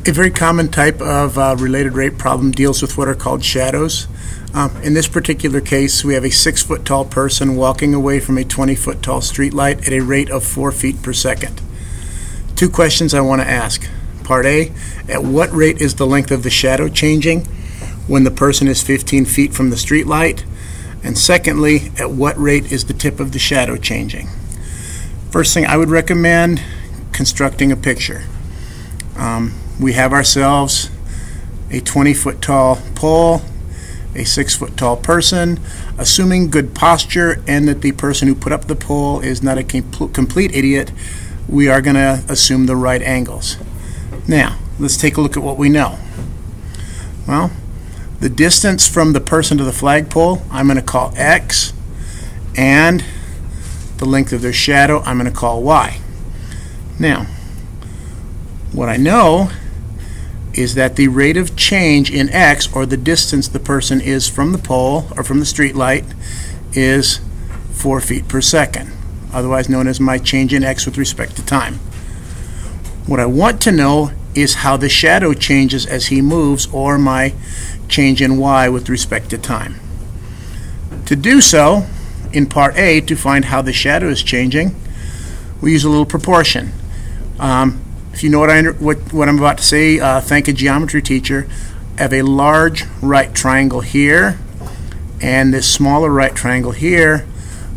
A very common type of related rate problem deals with what are called shadows. In this particular case, we have a 6-foot tall person walking away from a 20-foot tall streetlight at a rate of 4 feet per second. Two questions I want to ask. Part A, at what rate is the length of the shadow changing when the person is 15 feet from the streetlight? And secondly, at what rate is the tip of the shadow changing? First thing, I would recommend constructing a picture. We have ourselves a 20-foot tall pole, a 6-foot tall person. Assuming good posture and that the person who put up the pole is not a complete idiot, we are going to assume the right angles. Now, let's take a look at what we know. Well, the distance from the person to the flagpole, I'm going to call X, and the length of their shadow, I'm going to call Y. Now, what I know is that the rate of change in X, or the distance the person is from the pole or from the street light, is 4 feet per second, otherwise known as my change in X with respect to time. What I want to know is how the shadow changes as he moves, or my change in Y with respect to time. To do so, in part A, to find how the shadow is changing, we use a little proportion. If you know what I'm about to say, thank a geometry teacher. I have a large right triangle here and this smaller right triangle here.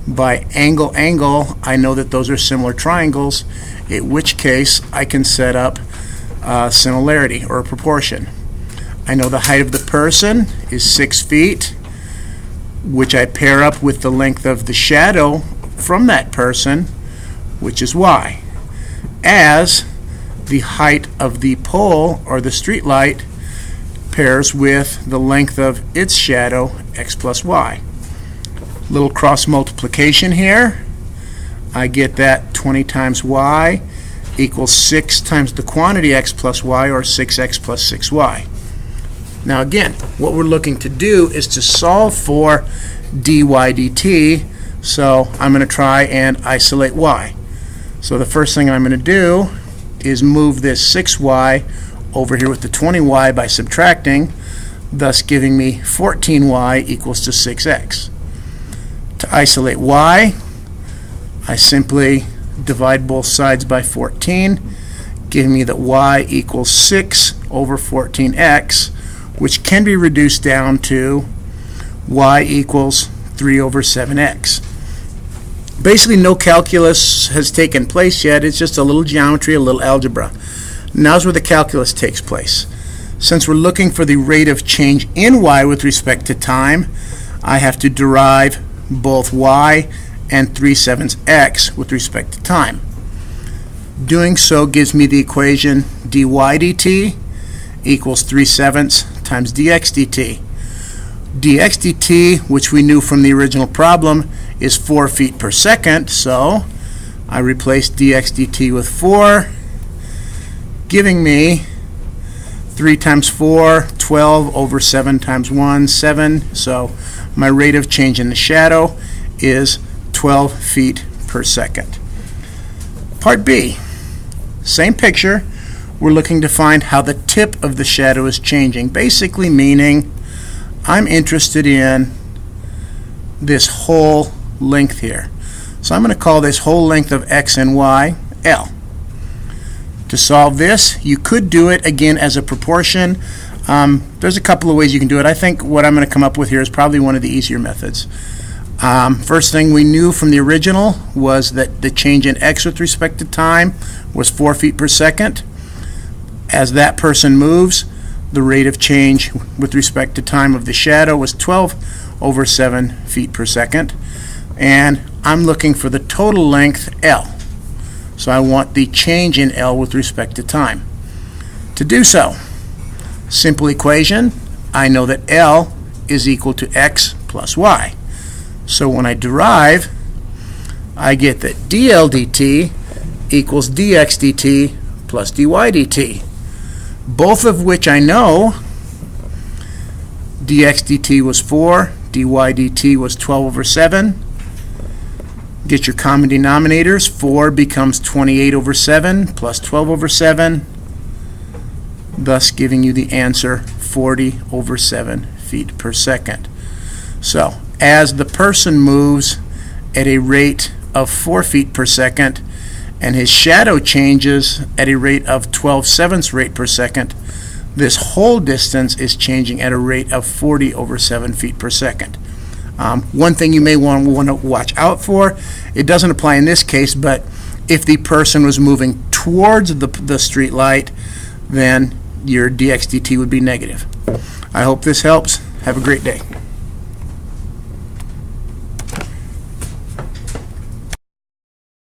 By angle, I know that those are similar triangles, in which case I can set up similarity or a proportion. I know the height of the person is 6 feet, which I pair up with the length of the shadow from that person, which is Y, as the height of the pole or the street light pairs with the length of its shadow, X plus Y. Little cross multiplication here. I get that 20 times Y equals 6 times the quantity X plus Y, or 6X plus 6Y. Now again, what we're looking to do is to solve for dy dt, so I'm going to try and isolate Y. So the first thing I'm going to do is move this 6y over here with the 20y by subtracting, thus giving me 14y equals to 6x. To isolate y, I simply divide both sides by 14, giving me that y equals 6 over 14x, which can be reduced down to y equals 3 over 7x. Basically, no calculus has taken place yet. It's just a little geometry, a little algebra. Now's where the calculus takes place. Since we're looking for the rate of change in y with respect to time, I have to derive both y and 3/7 x with respect to time. Doing so gives me the equation dy dt equals 3/7 times dx dt. dx dt, which we knew from the original problem, is 4 feet per second, so I replace dx dt with 4, giving me 3 times 4, 12 over 7 times 1, 7, so my rate of change in the shadow is 12 feet per second. Part B, same picture. We're looking to find how the tip of the shadow is changing, basically meaning I'm interested in this whole length here. So I'm going to call this whole length of x and y L. To solve this, you could do it again as a proportion. There's a couple of ways you can do it. I think what I'm going to come up with here is probably one of the easier methods. First thing we knew from the original was that the change in x with respect to time was 4 feet per second. As that person moves, the rate of change with respect to time of the shadow was 12 over 7 feet per second. And I'm looking for the total length L. So I want the change in L with respect to time. To do so, simple equation, I know that L is equal to x plus y. So when I derive, I get that dl dt equals dx dt plus dy dt, both of which I know dx dt was 4, dy dt was 12 over 7. Get your common denominators. 4 becomes 28 over 7 plus 12 over 7. thus giving you the answer 40 over 7 feet per second. So as the person moves at a rate of 4 feet per second and his shadow changes at a rate of 12/7 rate per second, this whole distance is changing at a rate of 40 over 7 feet per second. One thing you may want to watch out for, it doesn't apply in this case, but if the person was moving towards the street light, then your dx dt would be negative. I hope this helps. Have a great day.